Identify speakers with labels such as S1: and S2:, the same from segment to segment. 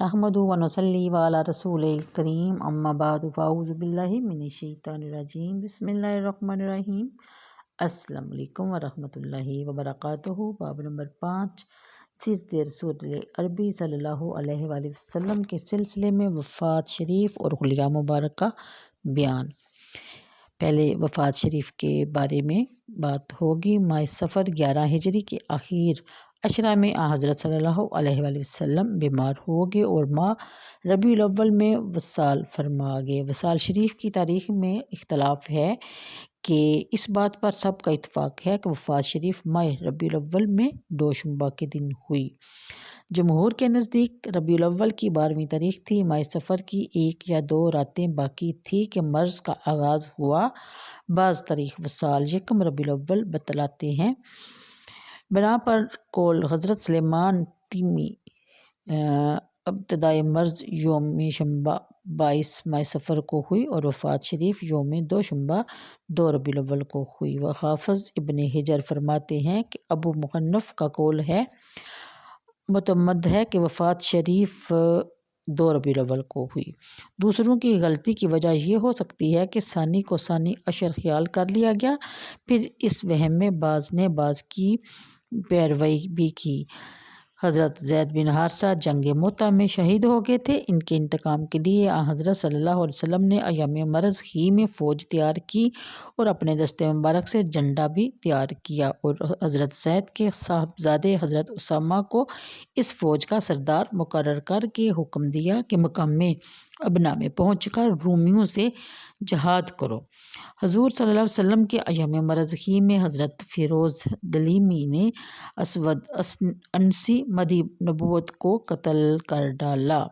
S1: نحمدہ و نصلی علی رسول الکریم اما بعد فاعوذ باللہ من الشیطان الرجیم بسم اللہ الرحمن الرحیم۔ السلام علیکم ورحمۃ اللہ وبرکاتہ۔ باب نمبر 5 سیرت رسول عربی صلی اللہ علیہ وآلہ وسلم کے سلسلے میں وفات شریف اور خلیہ مبارک کا بیان۔ پہلے وفات شریف کے بارے میں بات ہوگی۔ ماہ صفر 11 ہجری کے آخر عشرہ میں حضرت صلی اللہ علیہ وآلہ وسلم بیمار ہو گئے اور ماہ ربیع الاول میں وصال فرما گئے۔ وصال شریف کی تاریخ میں اختلاف ہے کہ اس بات پر سب کا اتفاق ہے کہ وفات شریف ماہ ربیع الاول میں دوشنبہ کے دن ہوئی۔ جمہور کے نزدیک ربیع الاول کی 12ویں تاریخ تھی۔ ماہ صفر کی 1 یا 2 راتیں باقی تھی کہ مرض کا آغاز ہوا۔ بعض تاریخ وصال یکم ربیع الاول بتلاتے ہیں۔ بنا پر قول حضرت سلیمان تیمی ابتدائے مرض یوم شنبہ 22 ماہ صفر کو ہوئی اور وفات شریف یوم دوشنبہ 2 ربیع الاول کو ہوئی۔ حافظ ابن حجر فرماتے ہیں کہ ابو مخنف کا قول ہے معتمد ہے کہ وفات شریف 2 ربیع الاول کو ہوئی۔ دوسروں کی غلطی کی وجہ یہ ہو سکتی ہے کہ ثانی کو ثانی عشر خیال کر لیا گیا، پھر اس وہم میں بعض نے بعض کی پیروی بھی کی۔ حضرت زید بن حارثہ جنگ موتا میں شہید ہو گئے تھے۔ ان کے انتقام کے لیے حضرت صلی اللہ علیہ وسلم نے ایام مرض ہی میں فوج تیار کی اور اپنے دستے مبارک سے جھنڈا بھی تیار کیا اور حضرت زید کے صاحبزادے حضرت اسامہ کو اس فوج کا سردار مقرر کر کے حکم دیا کہ مقام ابنا میں پہنچ کر رومیوں سے جہاد کرو۔ حضور صلی اللہ علیہ وسلم کے ایام مرض ہی میں حضرت فیروز دلیمی نے اسود انسی مدعی نبوت کو قتل کر ڈالا۔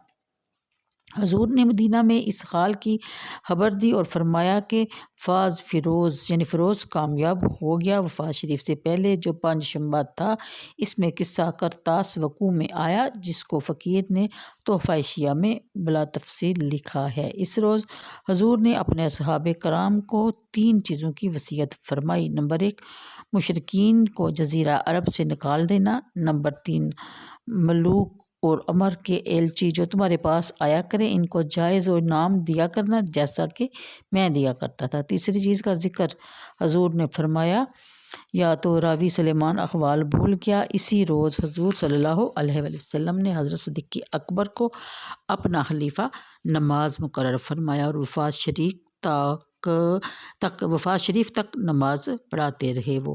S1: حضور نے مدینہ میں اس حال کی خبر دی اور فرمایا کہ فاز فیروز یعنی فیروز کامیاب ہو گیا۔ وفات شریف سے پہلے جو 5 شنبہ تھا، اس میں قصہ کرتاس وقوع میں آیا جس کو فقیر نے تحفہ شیعہ میں بلا تفصیل لکھا ہے۔ اس روز حضور نے اپنے اصحاب کرام کو 3 چیزوں کی وصیت فرمائی۔ نمبر 1 مشرکین کو جزیرہ عرب سے نکال دینا۔ نمبر 3 ملوک اور امر کے ایلچی جو تمہارے پاس آیا کریں ان کو جائز و انعام دیا کرنا جیسا کہ میں دیا کرتا تھا۔ تیسری چیز کا ذکر حضور نے فرمایا یا تو راوی سلیمان احوال بھول گیا۔ اسی روز حضور صلی اللہ علیہ وآلہ وسلم نے حضرت صدیق اکبر کو اپنا خلیفہ نماز مقرر فرمایا اور وفات شریف تک نماز پڑھاتے رہے۔ وہ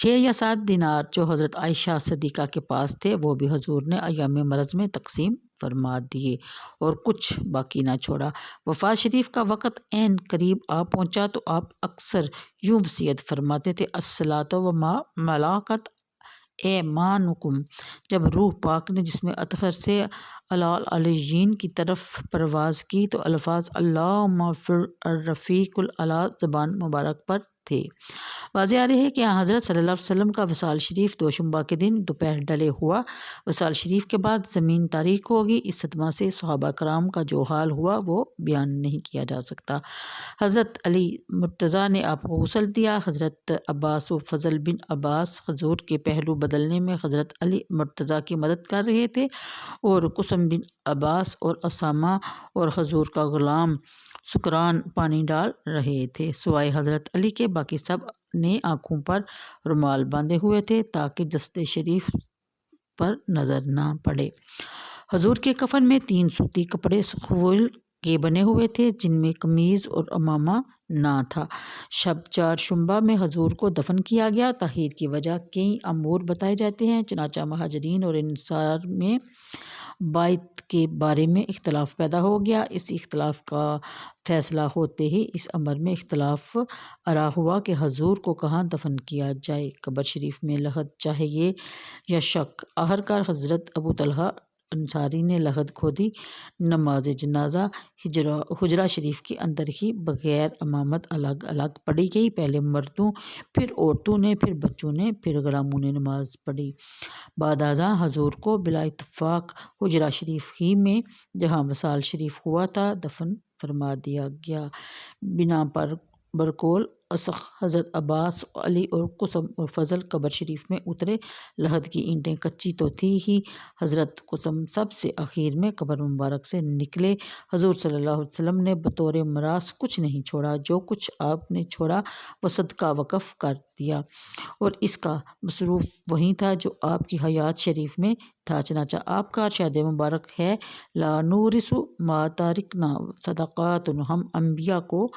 S1: 6 یا 7 دینار جو حضرت عائشہ صدیقہ کے پاس تھے وہ بھی حضور نے ایام مرض میں تقسیم فرما دیے اور کچھ باقی نہ چھوڑا۔ وفات شریف کا وقت عین قریب آ پہنچا تو آپ اکثر یوں وصیت فرماتے تھے الصلاۃ و ما ملکت ایمانکم۔ جب روح پاک نے جسم اطہر سے علیین کی طرف پرواز کی تو الفاظ اللہم فی الرفیق الاعلی زبان مبارک پر تھے۔ واضح آ رہی ہے کہ حضرت صلی اللہ علیہ وسلم کا وصال شریف دوشنبہ کے دن دوپہر ڈلے ہوا۔ وصال شریف کے بعد زمین تاریک ہوگی۔ اس صدمہ سے صحابہ کرام کا جو حال ہوا وہ بیان نہیں کیا جا سکتا۔ حضرت علی مرتضیٰ نے آپ کو غسل دیا۔ حضرت عباس و فضل بن عباس حضور کے پہلو بدلنے میں حضرت علی مرتضیٰ کی مدد کر رہے تھے اور قسم بن عباس اور اسامہ اور حضور کا غلام سکران پانی ڈال رہے تھے۔ سوائے حضرت علی کے باقی سب نے آنکھوں پر رومال باندھے ہوئے تھے تاکہ جسد شریف پر نظر نہ پڑے۔ حضور کے کفن میں 3 سوتی کپڑے سخول کے بنے ہوئے تھے جن میں قمیض اور عمامہ نہ تھا۔ شب 4 شنبہ میں حضور کو دفن کیا گیا۔ تاخیر کی وجہ کئی امور بتائے جاتے ہیں، چنانچہ مہاجرین اور انصار میں بیعت کے بارے میں اختلاف پیدا ہو گیا۔ اس اختلاف کا فیصلہ ہوتے ہی اس امر میں اختلاف آرا ہوا کہ حضور کو کہاں دفن کیا جائے، قبر شریف میں لحد چاہیے یا شق۔ آخرکار حضرت ابو طلحہ انصاری نے لحد کھودی۔ نماز جنازہ حجرہ شریف کے اندر ہی بغیر امامت الگ الگ پڑھی گئی۔ پہلے مردوں، پھر عورتوں نے، پھر بچوں نے، پھر غلاموں نے نماز پڑھی۔ بعد ازاں حضور کو بلا اتفاق حجرہ شریف ہی میں جہاں وصال شریف ہوا تھا دفن فرما دیا گیا۔ بنا پر برکول اسخ حضرت عباس علی اور قسم اور فضل قبر شریف میں اترے۔ لحد کی اینٹیں کچی تو تھی ہی، حضرت قسم سب سے اخیر میں قبر مبارک سے نکلے۔ حضور صلی اللہ علیہ وسلم نے بطور میراث کچھ نہیں چھوڑا، جو کچھ آپ نے چھوڑا وہ صدقہ وقف کر دیا، اور اس کا مصروف وہی تھا جو آپ کی حیات شریف میں تھا۔ چنانچہ آپ کا ارشاد مبارک ہے، لا نورث ما ترکنا صدقات، ہم انبیاء کو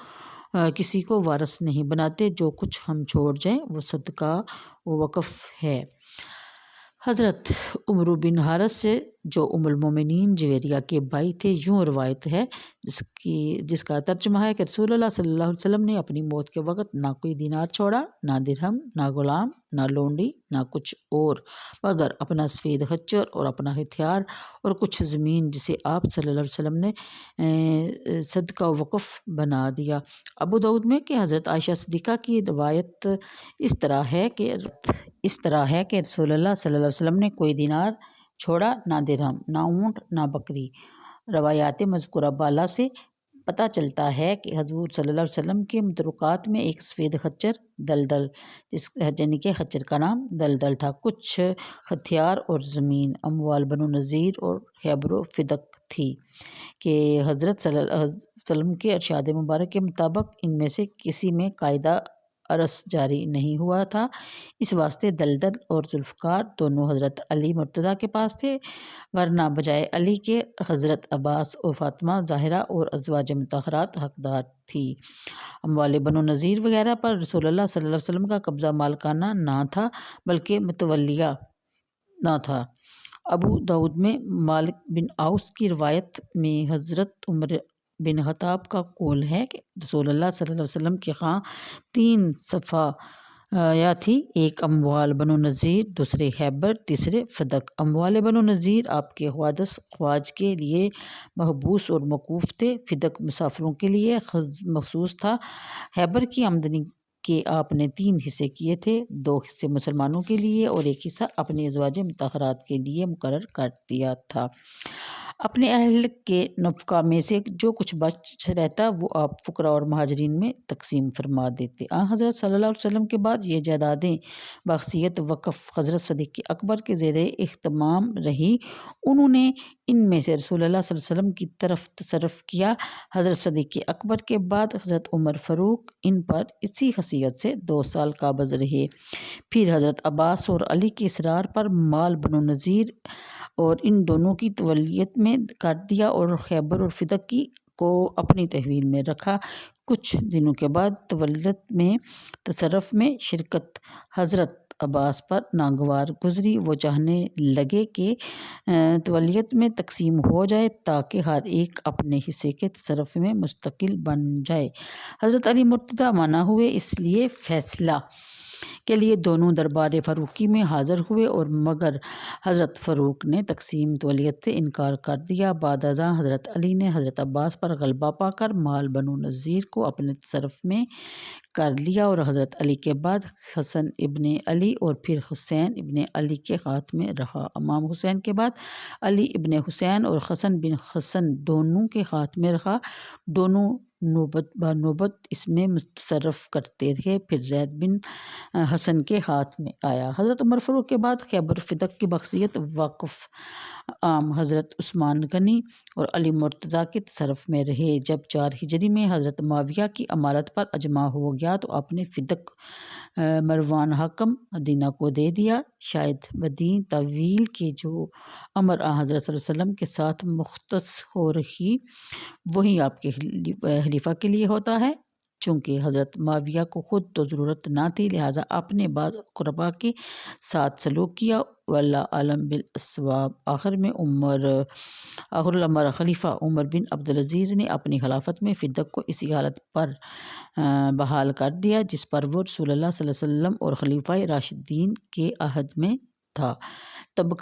S1: کسی کو وارث نہیں بناتے، جو کچھ ہم چھوڑ جائیں وہ صدقہ و وقف ہے۔ حضرت عمرو بن حارث سے جو ام المومنین جویریہ کے بھائی تھے، یوں روایت ہے جس کا ترجمہ ہے کہ رسول اللہ صلی اللہ علیہ وسلم نے اپنی موت کے وقت نہ کوئی دینار چھوڑا، نہ درہم، نہ غلام، نہ لونڈی، نہ کچھ اور، مگر اپنا سفید خچر اور اپنا ہتھیار اور کچھ زمین، جسے آپ صلی اللہ علیہ وسلم نے صدقہ و وقف بنا دیا۔ ابو داؤد میں کہ حضرت عائشہ صدیقہ کی روایت اس طرح ہے کہ رسول اللہ صلی اللہ علیہ وسلم نے کوئی دینار چھوڑا، نہ درہم، نہ اونٹ، نہ بکری۔ روایات مذکورہ بالا سے پتہ چلتا ہے کہ حضور صلی اللہ علیہ وسلم کے متروکات میں ایک سفید خچر دلدل، یعنی کہ خچر کا نام دلدل تھا، کچھ ہتھیار اور زمین، اموال بنو نذیر اور خیبر و فدق تھی، کہ حضرت صلی اللہ علیہ وسلم کے ارشاد مبارک کے مطابق ان میں سے کسی میں قاعدہ ارث جاری نہیں ہوا تھا، اس واسطے دلدل اور ذوالفقار دونوں حضرت علی مرتضیٰ کے پاس تھے، ورنہ بجائے علی کے حضرت عباس اور فاطمہ زہرا اور ازواج مطہرات حقدار تھی۔ اموال بنو نذیر وغیرہ پر رسول اللہ صلی اللہ علیہ وسلم کا قبضہ مالکانہ نہ تھا، بلکہ متولیہ نہ تھا۔ ابو داؤد میں مالک بن اوس کی روایت میں حضرت عمر بن خطاب کا قول ہے کہ رسول اللہ صلی اللہ علیہ وسلم کے ہاں 3 صفایا تھی، ایک اموال بنو نذیر، دوسرے خیبر، تیسرے فدق۔ اموال بنو نذیر آپ کے حوادث خواج کے لیے محبوس اور موقوف تھے، فدق مسافروں کے لیے مخصوص تھا۔ خیبر کی آمدنی کے آپ نے 3 حصے کیے تھے، 2 حصے مسلمانوں کے لیے اور 1 حصہ اپنی ازواج مطہرات کے لیے مقرر کر دیا تھا۔ اپنے اہل کے نفقہ میں سے جو کچھ بچ رہتا وہ آپ فقراء اور مہاجرین میں تقسیم فرما دیتے۔ حضرت صلی اللہ علیہ وسلم کے بعد یہ جائیدادیں بخصیت وقف حضرت صدیق اکبر کے زیر اہتمام رہی، انہوں نے ان میں سے رسول اللہ صلی اللہ علیہ وسلم کی طرف تصرف کیا۔ حضرت صدیق اکبر کے بعد حضرت عمر فاروق ان پر اسی حیثیت سے 2 سال قابض رہے، پھر حضرت عباس اور علی کے اصرار پر مال بنو نذیر اور ان دونوں کی تولیت میں کر دیا اور خیبر اور فدق کو اپنی تحویل میں رکھا۔ کچھ دنوں کے بعد تولیت میں تصرف میں شرکت حضرت عباس پر ناگوار گزری، وہ چاہنے لگے کہ تولیت میں تقسیم ہو جائے تاکہ ہر ایک اپنے حصے کے تصرف میں مستقل بن جائے۔ حضرت علی مرتضیٰ منع ہوئے، اس لیے فیصلہ کے لیے دونوں دربار فاروقی میں حاضر ہوئے، اور مگر حضرت فاروق نے تقسیم تولیت سے انکار کر دیا۔ بعد ازاں حضرت علی نے حضرت عباس پر غلبہ پا کر مال بنو نذیر کو اپنے تصرف میں کر لیا، اور حضرت علی کے بعد حسن ابن علی اور پھر حسین ابن علی کے ہاتھ میں رہا۔ امام حسین کے بعد علی ابن حسین اور حسن بن حسن دونوں کے ہاتھ میں رہا، دونوں نوبت بنوبت اس میں تصرف کرتے رہے، پھر زید بن حسن کے ہاتھ میں آیا۔ حضرت عمر فاروق کے بعد خیبر فدق کی بخصیت وقف عام حضرت عثمان غنی اور علی مرتضیٰ کے تصرف میں رہے۔ جب 4 ہجری میں حضرت معاویہ کی امارت پر اجماع ہو گیا تو آپ نے فدق مروان حاکم مدینہ کو دے دیا۔ شاید بدین تاویل کہ جو امر حضرت صلی اللہ علیہ وسلم کے ساتھ مختص ہو رہی وہی آپ کے خلیفہ کے لیے ہوتا ہے، چونکہ حضرت معاویہ کو خود تو ضرورت نہ تھی، لہٰذا آپ نے بعض قربا کے ساتھ سلوک کیا، واللہ اعلم بالصواب۔ آخر الامر خلیفہ عمر بن عبدالعزیز نے اپنی خلافت میں فدق کو اسی حالت پر بحال کر دیا جس پر وہ رسول اللہ صلی اللہ علیہ وسلم اور خلفائے راشدین کے عہد میں تھا۔ طبقہ